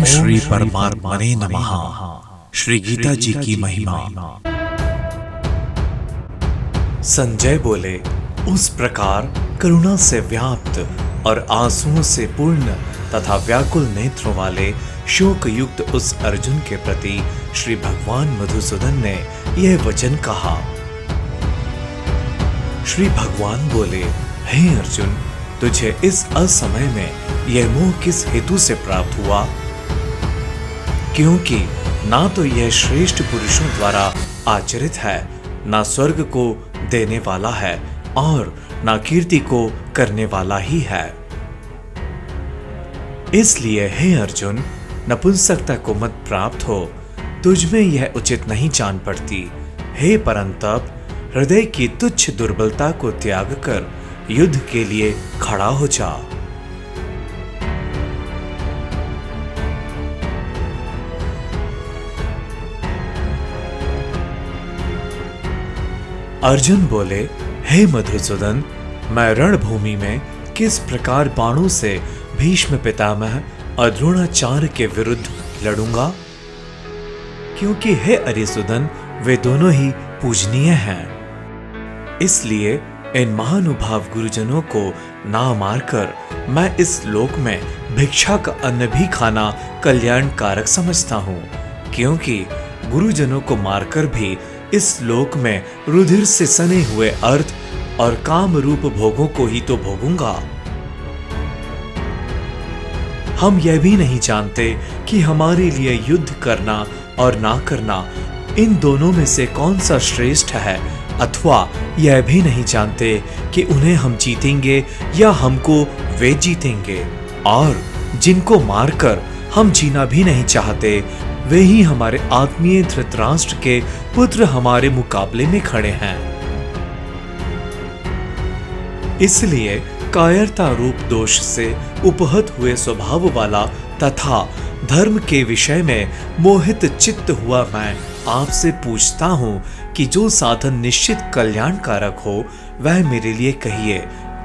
ओम श्री परमात्मने नमः। श्री गीता जी की महिमा। संजय बोले, उस प्रकार करुणा से व्याप्त और आंसुओं से पूर्ण तथा व्याकुल नेत्रों वाले शोक युक्त उस अर्जुन के प्रति श्री भगवान मधुसूदन ने यह वचन कहा। श्री भगवान बोले, हे अर्जुन, तुझे इस असमय में यह मोह किस हेतु से प्राप्त हुआ? क्योंकि ना तो यह श्रेष्ठ पुरुषों द्वारा आचरित है, ना स्वर्ग को देने वाला है और ना कीर्ति को करने वाला ही है। इसलिए हे अर्जुन, नपुंसकता को मत प्राप्त हो, तुझ में यह उचित नहीं जान पड़ती। हे परंतप, हृदय की तुच्छ दुर्बलता को त्याग कर युद्ध के लिए खड़ा हो जा। अर्जुन बोले, हे मधुसूदन, मैं रणभूमि में किस प्रकार बाणों से भीष्म पितामह और द्रोणाचार्य के विरुद्ध लड़ूंगा? क्योंकि हे अरिसुदन, वे दोनों ही पूजनीय हैं। इसलिए इन महानुभाव गुरुजनों को ना मारकर मैं इस लोक में भिक्षा का अन्न भी खाना कल्याणकारक समझता हूँ, क्योंकि गुरुजनों को मारकर भी इस लोक में रुधिर से सने हुए अर्थ और काम रूप भोगों को ही तो भोगूंगा। हम यह भी नहीं जानते कि हमारे लिए युद्ध करना और ना करना, इन दोनों में से कौन सा श्रेष्ठ है, अथवा यह भी नहीं जानते कि उन्हें हम जीतेंगे या हमको वे जीतेंगे। और जिनको मारकर हम जीना भी नहीं चाहते, वे ही हमारे आत्मीय धृतराष्ट्र के पुत्र हमारे मुकाबले में खड़े हैं। इसलिए कायरता रूप दोष से उपहत हुए स्वभाव वाला तथा धर्म के विषय में मोहित चित्त हुआ मैं आपसे पूछता हूँ कि जो साधन निश्चित कल्याणकारक हो वह मेरे लिए कहिए,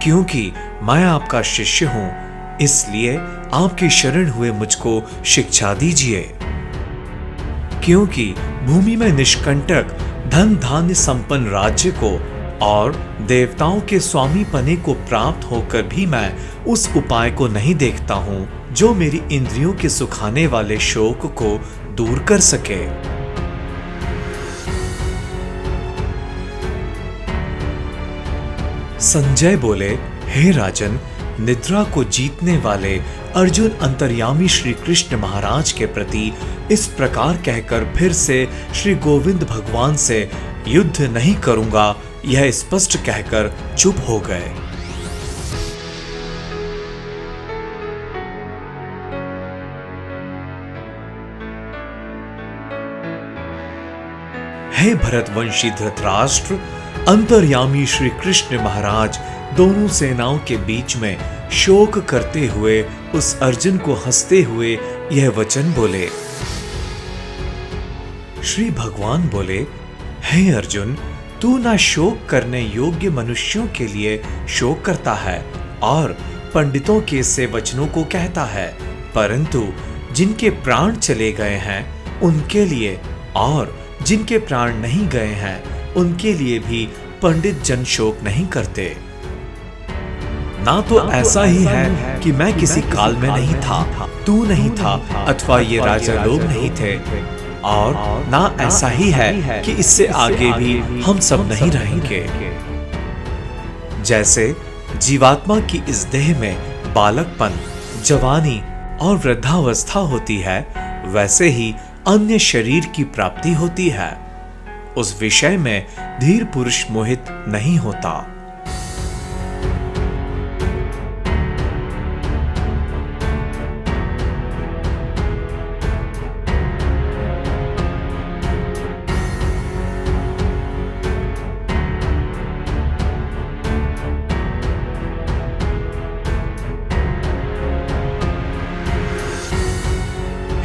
क्योंकि मैं आपका शिष्य हूँ। इसलिए आपकी शरण हुए मुझको शिक्षा दीजिए। क्योंकि भूमि में निष्कंटक धन धान्य संपन्न राज्य को और देवताओं के स्वामी पने को प्राप्त होकर भी मैं उस उपाय को नहीं देखता हूँ जो मेरी इंद्रियों के सुखाने वाले शोक को दूर कर सके। संजय बोले, हे राजन, निद्रा को जीतने वाले अर्जुन अंतर्यामी श्री कृष्ण महाराज के प्रति इस प्रकार कहकर फिर से श्री गोविंद भगवान से युद्ध नहीं करूंगा यह स्पष्ट कहकर चुप हो गए। हे भरतवंशी धृतराष्ट्र, अंतर्यामी श्री कृष्ण महाराज दोनों सेनाओं के बीच में शोक करते हुए उस अर्जुन को हंसते हुए यह वचन बोले। श्री भगवान बोले, हे अर्जुन, तू ना शोक करने योग्य मनुष्यों के लिए शोक करता है और पंडितों के से वचनों को कहता है, परंतु जिनके प्राण चले गए हैं उनके लिए और जिनके प्राण नहीं गए हैं उनके लिए भी पंडित जन शोक नहीं करते। ना तो ऐसा ही है कि मैं किसी काल में नहीं था, तू नहीं था, अथवा ये राजा लोग नहीं थे, और ना ऐसा ही है कि इससे आगे भी हम सब नहीं रहेंगे। जैसे जीवात्मा की इस देह में बालकपन, जवानी और वृद्धावस्था होती है, वैसे ही अन्य शरीर की प्राप्ति होती है। उस विषय में धीर पुरुष मोहित नहीं होता।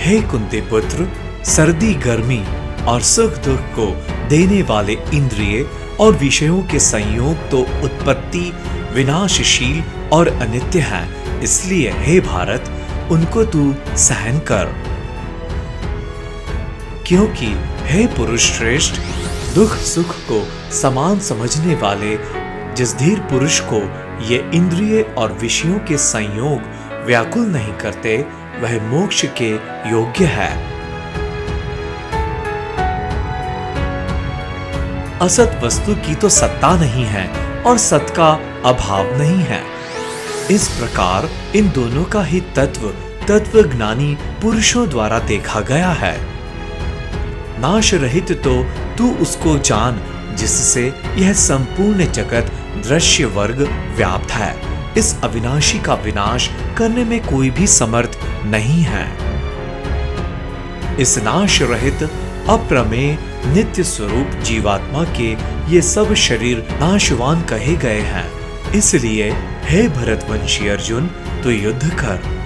हे कुंती पुत्र, सर्दी गर्मी और सुख दुख को देने वाले इंद्रिय और विषयों के संयोग तो उत्पत्ति, विनाशशील और अनित्य हैं। इसलिए हे भारत, उनको तू सहन कर। क्योंकि हे पुरुष श्रेष्ठ, दुख सुख को समान समझने वाले जिस धीर पुरुष को ये इंद्रिय और विषयों के संयोग व्याकुल नहीं करते, वह मोक्ष के योग्य है। असत वस्तु की तो सत्ता नहीं है और सत का अभाव नहीं है। इस प्रकार इन दोनों का ही तत्वज्ञानी पुरुषों द्वारा देखा गया है। नाश रहित तो तू उसको जान जिससे यह संपूर्ण जगत दृश्य वर्ग व्याप्त है। इस अविनाशी का विनाश करने में कोई भी समर्थ नहीं है। इस नाश रहित अप्रमेय नित्य स्वरूप जीवात्मा के ये सब शरीर नाशवान कहे गए हैं। इसलिए हे भरतवंशी अर्जुन, तू युद्ध कर।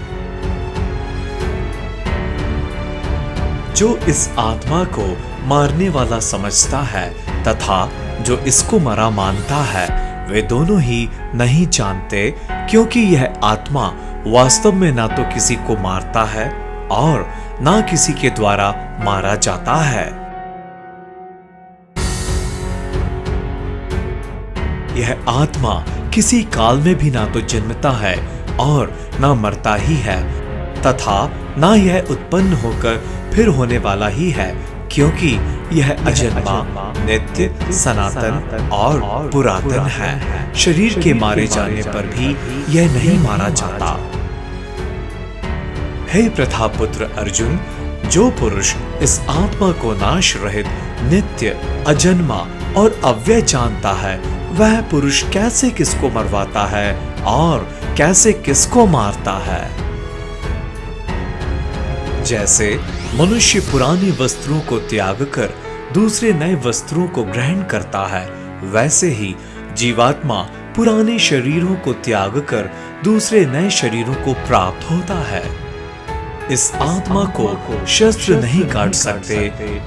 जो इस आत्मा को मारने वाला समझता है तथा जो इसको मरा मानता है, वे दोनों ही नहीं जानते, क्योंकि यह आत्मा वास्तव में ना तो किसी को मारता है और ना किसी के द्वारा मारा जाता है। यह आत्मा किसी काल में भी ना तो जन्मता है और ना मरता ही है, तथा ना यह उत्पन्न होकर फिर होने वाला ही है, क्योंकि यह अजन्मा, नित्य, सनातन और पुरातन है। शरीर के मारे जाने पर भी यह नहीं मारा जाता। हे प्रथापुत्र अर्जुन, जो पुरुष इस आत्मा को नाश रहित, नित्य, अजन्मा और अव्यय जानता है, वह पुरुष कैसे किसको मरवाता है और कैसे किसको मारता है। जैसे मनुष्य पुराने वस्त्रों को त्याग कर दूसरे नए वस्त्रों को ग्रहण करता है, वैसे ही जीवात्मा पुराने शरीरों को त्याग कर दूसरे नए शरीरों को प्राप्त होता है। इस आत्मा को शस्त्र नहीं काट सकते,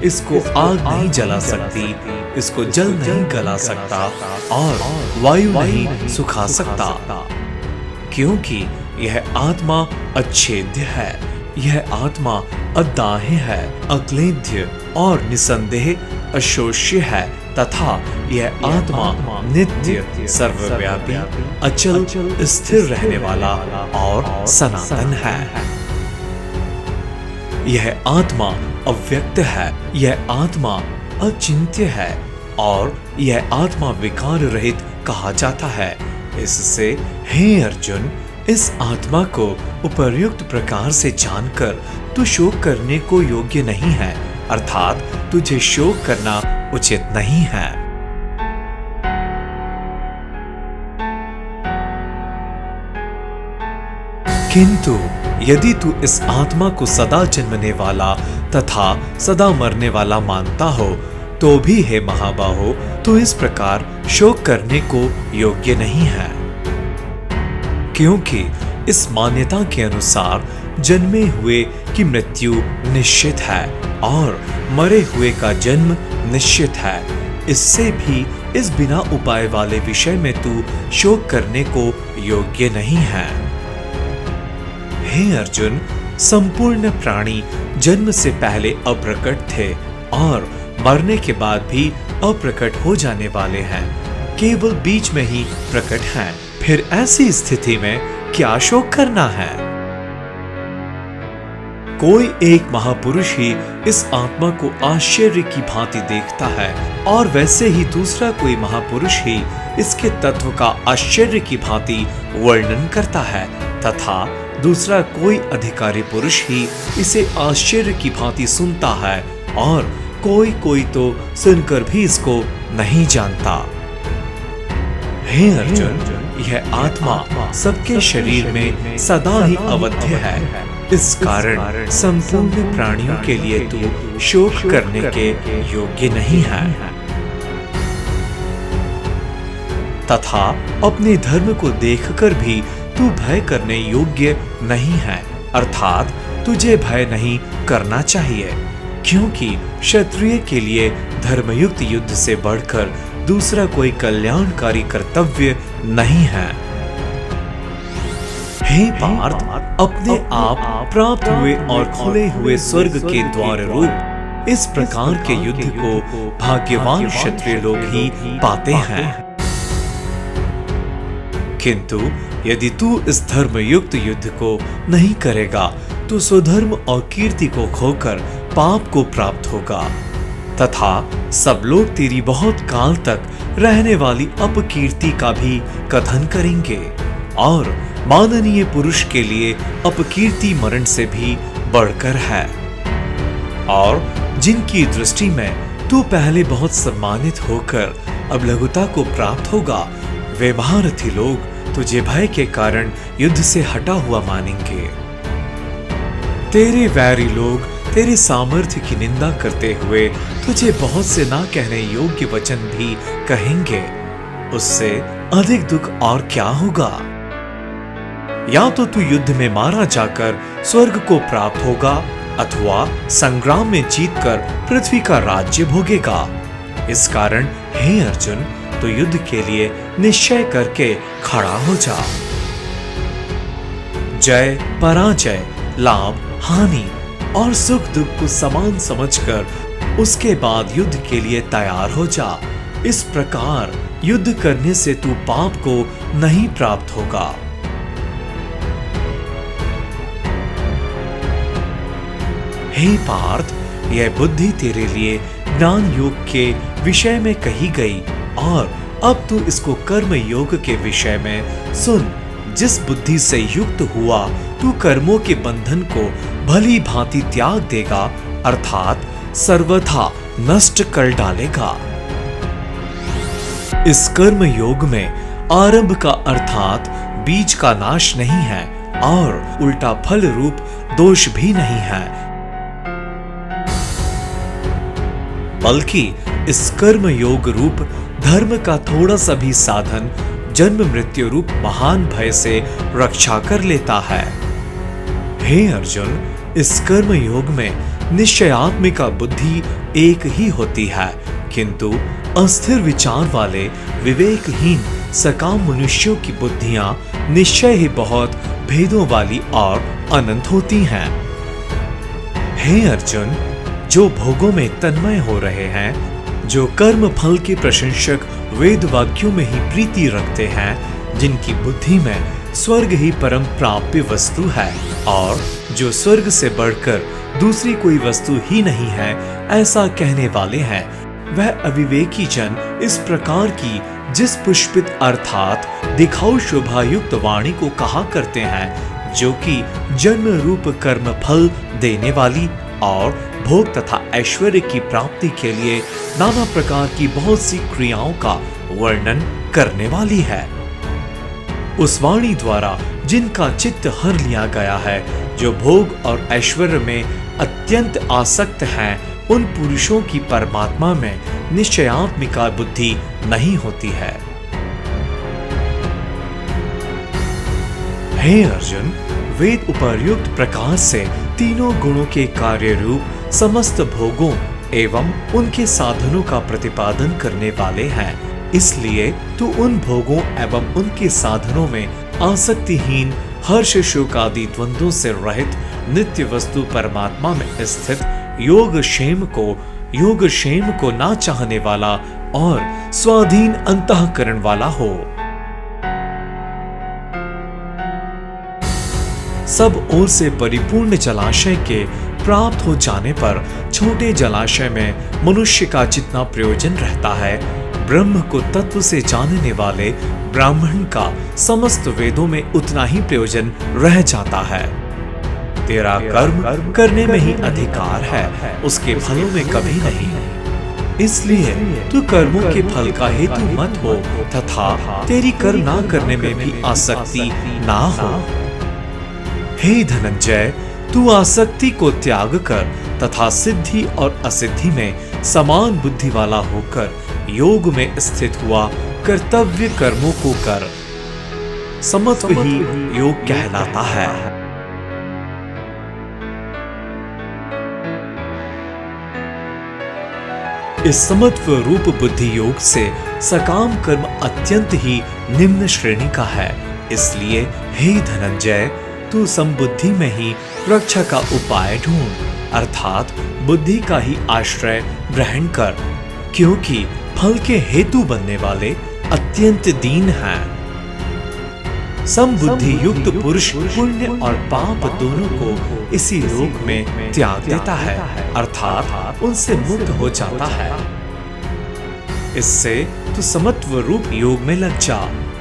इसको आग नहीं जला सकती, इसको जल नहीं गला सकता और वायु नहीं सुखा सकता, क्योंकि यह आत्मा अच्छेद्य है। यह आत्मा अदाह्य है, अक्लेद्य और निसंदेह अशोष्य है, तथा यह आत्मा नित्य, सर्वव्यापी, अचल, स्थिर रहने वाला और सनातन है। यह आत्मा अव्यक्त है, यह आत्मा अचिंत्य है और यह आत्मा विकार रहित कहा जाता है। इससे हे अर्जुन, इस आत्मा को उपर्युक्त प्रकार से जानकर तू शोक करने को योग्य नहीं है, अर्थात तुझे शोक करना उचित नहीं है। किंतु यदि तू इस आत्मा को सदा जन्मने वाला तथा सदा मरने वाला मानता हो, तो भी हे महाबाहो, तू इस प्रकार शोक करने को योग्य नहीं है। क्योंकि इस मान्यता के अनुसार जन्मे हुए की मृत्यु निश्चित है और मरे हुए का जन्म निश्चित है। इससे भी इस बिना उपाय वाले विषय में तू शोक करने को योग्य नहीं है। हे अर्जुन, संपूर्ण प्राणी जन्म से पहले अप्रकट थे और मरने के बाद भी अप्रकट हो जाने वाले हैं, केवल बीच में ही प्रकट हैं। फिर ऐसी स्थिति में क्या शोक करना है? कोई एक महापुरुष ही इस आत्मा को आश्चर्य की भांति देखता है और वैसे ही दूसरा कोई महापुरुष ही इसके तत्व का आश्चर्य की भांति वर्णन करता है, तथा दूसरा कोई अधिकारी पुरुष ही इसे आश्चर्य की भांति सुनता है और कोई तो सुनकर भी इसको नहीं जानता। हे अर्जुन, यह आत्मा सबके शरीर में सदा ही अवध्य है। इस कारण संपूर्ण प्राणियों के लिए तू शोक करने के योग्य नहीं है, तथा अपने धर्म को देखकर भी तू भय करने योग्य नहीं है, अर्थात तुझे भय नहीं करना चाहिए, क्योंकि क्षत्रिय के लिए धर्मयुक्त युद्ध से बढ़कर दूसरा कोई कल्याणकारी कर्तव्य नहीं है। हे पार्थ, अपने आप प्राप्त हुए और खुले हुए स्वर्ग के द्वार रूप इस प्रकार के युद्ध को भाग्यवान क्षत्रिय लोग ही पाते हैं। किंतु यदि तू इस धर्मयुक्त युद्ध को नहीं करेगा तो स्वधर्म और कीर्ति को खोकर पाप को प्राप्त होगा तथा सब लोग तेरी बहुत काल तक रहने वाली अपकीर्ति का भी कथन करेंगे और माननीय पुरुष के लिए अपकीर्ति मरण से भी बढ़कर है। और जिनकी दृष्टि में तू पहले बहुत सम्मानित होकर अब लघुता को प्राप्त होगा, वे महारथी लोग तुझे भय के कारण युद्ध से हटा हुआ मानेंगे। तेरे वैरी लोग तेरे सामर्थ्य की निंदा करते हुए तुझे बहुत से ना कहने योग्य वचन भी कहेंगे। उससे अधिक दुख और क्या होगा? या तो तू युद्ध में मारा जाकर स्वर्ग को प्राप्त होगा अथवा संग्राम में जीतकर पृथ्वी का राज्य भोगेगा। इस कारण हे अर्जुन, तो युद्ध के लिए निश्चय करके खड़ा हो जा। जय पराजय, लाभ हानि और सुख दुख को समान समझकर उसके बाद युद्ध के लिए तैयार हो जा। इस प्रकार युद्ध करने से तू पाप को नहीं प्राप्त होगा। हे पार्थ, यह बुद्धि तेरे लिए ज्ञान योग के विषय में कही गई और अब तू इसको कर्म योग के विषय में सुन। जिस बुद्धि से युक्त हुआ तू कर्मों के बंधन को भली भांति त्याग देगा अर्थात सर्वथा नष्ट कर डालेगा। इस कर्म योग में आरंभ का अर्थात बीज का नाश नहीं है और उल्टा फल रूप दोष भी नहीं है, बल्कि इस कर्म योग रूप धर्म का थोड़ा सा भी साधन जन्म मृत्यु रूप महान भय से रक्षा कर लेता है। हे अर्जुन, इस कर्म योग में निश्चयात्मिका बुद्धि एक ही होती है, किंतु अस्थिर विचार वाले विवेकहीन सकाम मनुष्यों की बुद्धियां निश्चय ही बहुत भेदों वाली और अनंत होती हैं। हे अर्जुन, जो भोगों में तन्मय हो रहे हैं, जो कर्म फल के प्रशंसक वेद वाक्यों में ही प्रीति रखते हैं, जिनकी बुद्धि में स्वर्ग ही परम प्राप्य वस्तु है और जो स्वर्ग से बढ़कर दूसरी कोई वस्तु ही नहीं है, ऐसा कहने वाले हैं, वह अविवेकी जन इस प्रकार की जिस पुष्पित अर्थात दिखाऊ शोभायुक्त वाणी को कहा करते हैं, जो कि जन्म रूप कर्म फल देने वाली और भोग तथा ऐश्वर्य की प्राप्ति के लिए नाना प्रकार की बहुत सी क्रियाओं का वर्णन करने वाली है। उस वाणी द्वारा जिनका चित्त हर लिया गया है, जो भोग और ऐश्वर्य में अत्यंत आसक्त हैं, उन पुरुषों की परमात्मा में निश्चयात्मिका बुद्धि नहीं होती है। हे अर्जुन, वेद उपर्युक्त प्रकार से तीनों गुणों के कार्य रूप समस्त भोगों एवं उनके साधनों का प्रतिपादन करने वाले हैं। इसलिए तू उन भोगों एवं उनके साधनों में आसक्तिहीन हर्ष शोक आदि द्वंद्वों से रहित नित्य वस्तु परमात्मा में स्थित योगक्षेम को ना चाहने वाला और स्वाधीन अंतःकरण वाला हो। सब ओर से परिपूर्ण जलाशय के प्राप्त हो जाने पर छोटे जलाशय में मनुष्य का जितना प्रयोजन रहता है, ब्रह्म को तत्व से जानने वाले ब्राह्मण का समस्त वेदों में उतना ही प्रयोजन रह जाता है। तेरा कर्म करने में ही अधिकार है, उसके फलों में कभी नहीं। इसलिए तू कर्मों के फल का हेतु मत हो तथा तेरी कर्म ना करने में भी आसक्ति ना हो। हे धनंजय, तू आसक्ति को त्याग कर तथा सिद्धि और असिद्धि में समान बुद्धि वाला होकर योग में स्थित हुआ कर्तव्य कर्मों को कर। समत्व ही योग कहलाता है। इस समत्व रूप बुद्धि योग से सकाम कर्म अत्यंत ही निम्न श्रेणी का है इसलिए हे धनंजय, तू समबुद्धि में ही रक्षा का उपाय ढूंढ, अर्थात बुद्धि का ही आश्रय ग्रहण कर, क्योंकि फल के हेतु बनने वाले अत्यंत दीन हैं। समबुद्धि युक्त पुरुष पुण्य और पाप दोनों को इसी लोक में त्याग देता है, अर्थात उनसे मुक्त हो जाता है। इससे तू समत्व रूप योग में लग जा।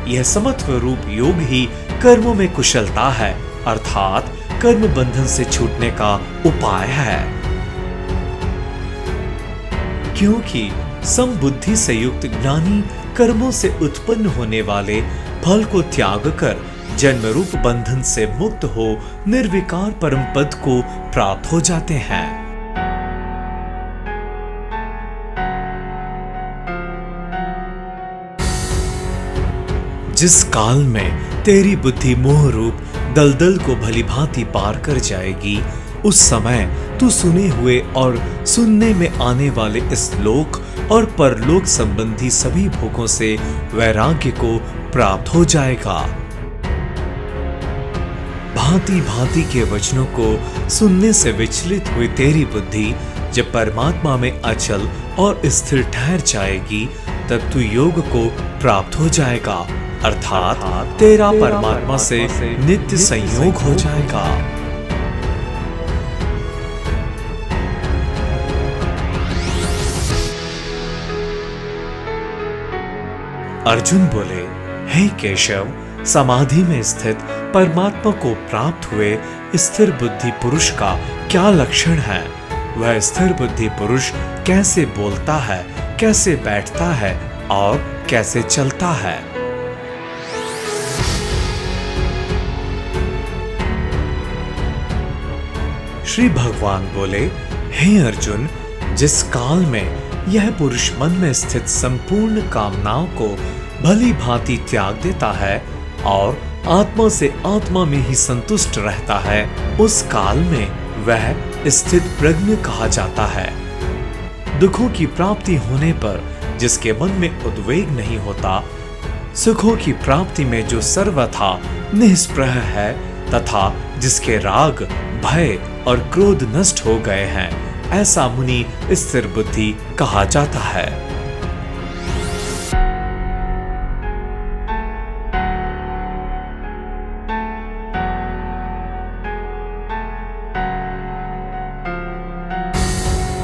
यह समत्व रूप योग ही कर्मों में कुशलता है, अर्थात कर्म बंधन से छूटने का उपाय है। क्योंकि समबुद्धि से युक्त ज्ञानी कर्मों से उत्पन्न होने वाले फल को त्याग कर जन्म रूप बंधन से मुक्त हो निर्विकार परम पद को प्राप्त हो जाते हैं। जिस काल में तेरी बुद्धि मोह रूप दलदल को भली भांति पार कर जाएगी, उस समय तू सुने हुए और सुनने में आने वाले इस लोक और परलोक संबंधी सभी भोगों से वैराग्य को प्राप्त हो जाएगा। भांति भांति के वचनों को सुनने से विचलित हुई तेरी बुद्धि जब परमात्मा में अचल और स्थिर ठहर जाएगी, तब तू योग को प्राप्त हो जाएगा, अर्थात तेरा परमात्मा से नित्य संयोग हो जाएगा। अर्जुन बोले, हे केशव, समाधि में स्थित परमात्मा को प्राप्त हुए स्थिर बुद्धि पुरुष का क्या लक्षण है? वह स्थिर बुद्धि पुरुष कैसे बोलता है, कैसे बैठता है और कैसे चलता है? श्री भगवान बोले, हे अर्जुन, जिस काल में यह पुरुष मन में स्थित संपूर्ण कामनाओं को भली भांति त्याग देता है और आत्मा से आत्मा में ही संतुष्ट रहता है, उस काल में वह स्थित प्रज्ञ कहा जाता है। दुखों की प्राप्ति होने पर जिसके मन में उद्वेग नहीं होता, सुखों की प्राप्ति में जो सर्वथा निष्प्रह है तथा जिसके राग, भय और क्रोध नष्ट हो गए हैं, ऐसा मुनि स्थिर बुद्धि कहा जाता है।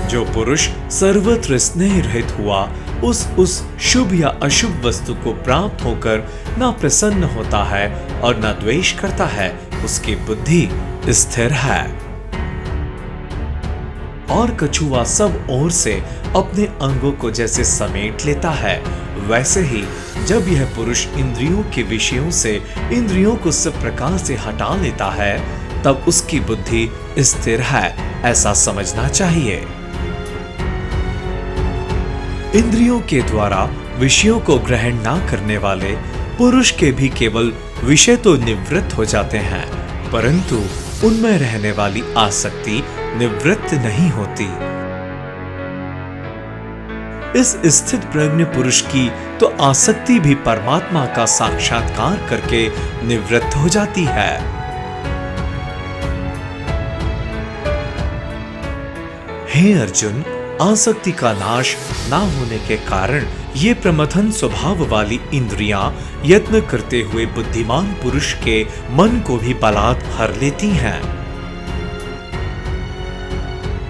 जो पुरुष सर्वत्र स्नेह रहित हुआ, उस शुभ या अशुभ वस्तु को प्राप्त होकर न प्रसन्न होता है और न द्वेष करता है, उसकी बुद्धि स्थिर है। और कछुआ सब ओर से अपने अंगों को जैसे समेट लेता है, वैसे ही जब यह पुरुष इंद्रियों के विषयों से इंद्रियों को सब प्रकार से हटा लेता है, तब उसकी बुद्धि स्थिर है, ऐसा समझना चाहिए। इंद्रियों के द्वारा विषयों को ग्रहण ना करने वाले पुरुष के भी केवल विषय तो निवृत्त हो जाते हैं, परंतु उनमें रहने वाली आसक्ति निवृत्त नहीं होती। इस स्थित प्रज्ञ पुरुष की तो आसक्ति भी परमात्मा का साक्षात्कार करके निवृत्त हो जाती है। हे अर्जुन, आसक्ति का नाश ना होने के कारण ये प्रमथन स्वभाव वाली इंद्रियां यत्न करते हुए बुद्धिमान पुरुष के मन को भी बलात् हर लेती हैं।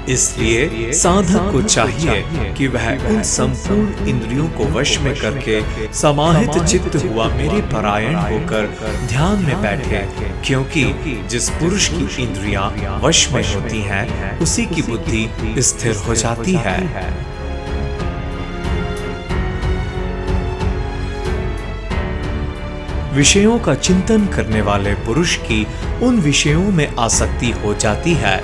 इसलिए साधक को चाहिए कि वह उन संपूर्ण इंद्रियों को वश में करके समाहित चित्त हुआ मेरे परायण होकर ध्यान में बैठे, क्योंकि जिस पुरुष की इंद्रियां वश में होती हैं, उसी की बुद्धि स्थिर हो जाती है। विषयों का चिंतन करने वाले पुरुष की उन विषयों में आसक्ति हो जाती है।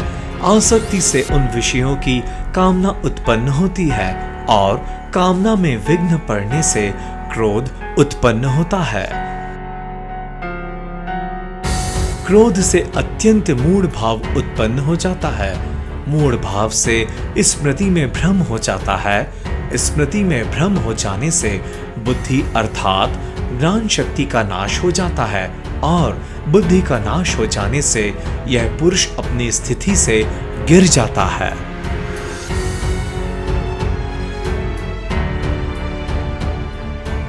आसक्ति से उन विषयों की कामना उत्पन्न होती है और कामना में विघ्न पड़ने से क्रोध उत्पन्न होता है। क्रोध से अत्यंत मूढ़ भाव उत्पन्न हो जाता है। मूढ़ भाव से स्मृति में भ्रम हो जाता है। स्मृति में भ्रम हो जाने से बुद्धि अर्थात ज्ञान शक्ति का नाश हो जाता है और बुद्धि का नाश हो जाने से यह पुरुष अपनी स्थिति से गिर जाता है।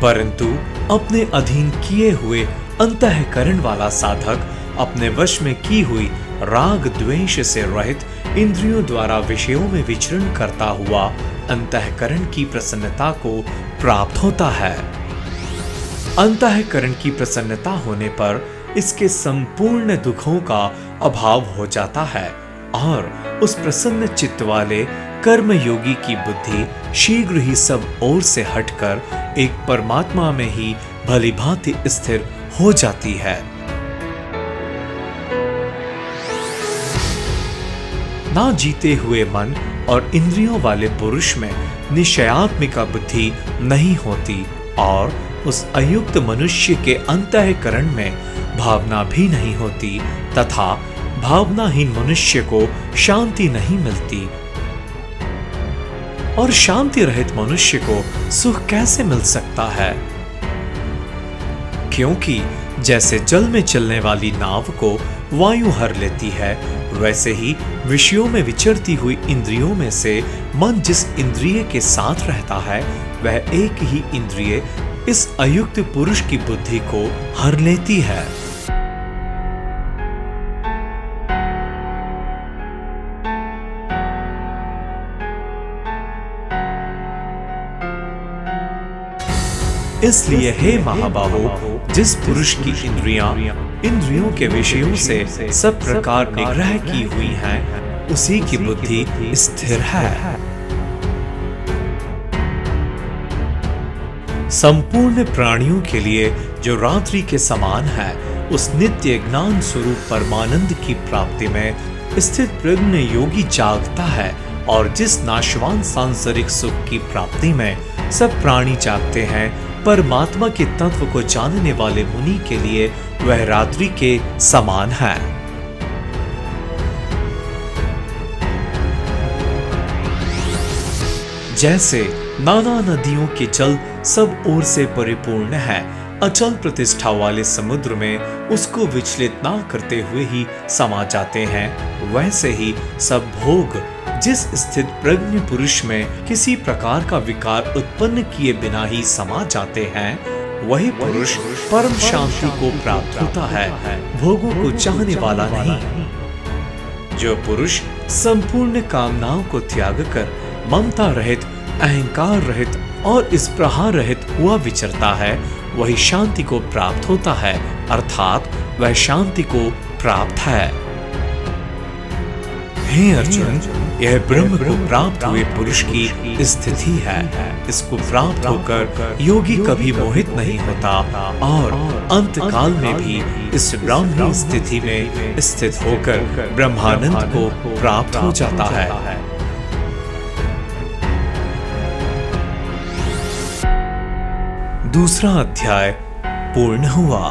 परंतु अपने अधीन किए हुए अंतःकरण वाला साधक अपने वश में की हुई राग द्वेष से रहित इंद्रियों द्वारा विषयों में विचरण करता हुआ अंतःकरण की प्रसन्नता को प्राप्त होता है। अंतःकरण की प्रसन्नता होने पर इसके संपूर्ण दुखों का अभाव हो जाता है और उस प्रसन्न चित्त वाले कर्म योगी की बुद्धि शीघ्र ही सब ओर से हटकर एक परमात्मा में ही भली भांति स्थिर हो जाती है। ना जीते हुए मन और इंद्रियों वाले पुरुष में निश्चयात्मिका बुद्धि नहीं होती और उस अयुक्त मनुष्य के अंतःकरण में भावना भी नहीं होती तथा भावनाहीन मनुष्य को शांति नहीं मिलती। और शांति रहित मनुष्य को सुख कैसे मिल सकता है? क्योंकि जैसे जल में चलने वाली नाव को वायु हर लेती है, वैसे ही विषयों में विचरती हुई इंद्रियों में से मन जिस इंद्रिय के साथ रहता है, वह एक ही इंद्रिय इस अयुक्त पुरुष की बुद्धि को हर लेती है। इसलिए हे महाबाहो, जिस पुरुष की इंद्रियों के विषयों से सब प्रकार निग्रह की हुई हैं, उसी की बुद्धि स्थिर है। संपूर्ण प्राणियों के लिए जो रात्रि के समान है, उस नित्य ज्ञान स्वरूप परमानंद की प्राप्ति में स्थित प्रज्ञ योगी जागता है और जिस नाशवान सांसारिक सुख की प्राप्ति में सब प्राणी जागते हैं, परमात्मा के तत्व को जानने वाले मुनि के लिए वह रात्रि के समान है। जैसे नाना नदियों के जल सब ओर से परिपूर्ण है, अचल प्रतिष्ठा वाले समुद्र में उसको विचलित ना करते हुए ही समा जाते हैं, वैसे ही सब भोग जिस स्थित प्रज्ञ पुरुष में किसी प्रकार का विकार उत्पन्न किए बिना ही समा जाते हैं, वही पुरुष परम शांति को प्राप्त होता है, भोगों को चाहने वाला नहीं। जो पुरुष संपूर्ण कामनाओं को त्याग कर ममता रहित, अहंकार रहित और इस प्रहार रहित हुआ विचरता है, वही शांति को प्राप्त होता है, अर्थात वह शांति को प्राप्त है। हे अर्जुन, यह ब्रह्म को प्राप्त हुए पुरुष की स्थिति है। इसको प्राप्त होकर योगी कभी मोहित नहीं होता और अंत काल में भी इस ब्राह्मी स्थिति में स्थित होकर ब्रह्मानंद को प्राप्त हो जाता है। दूसरा अध्याय पूर्ण हुआ।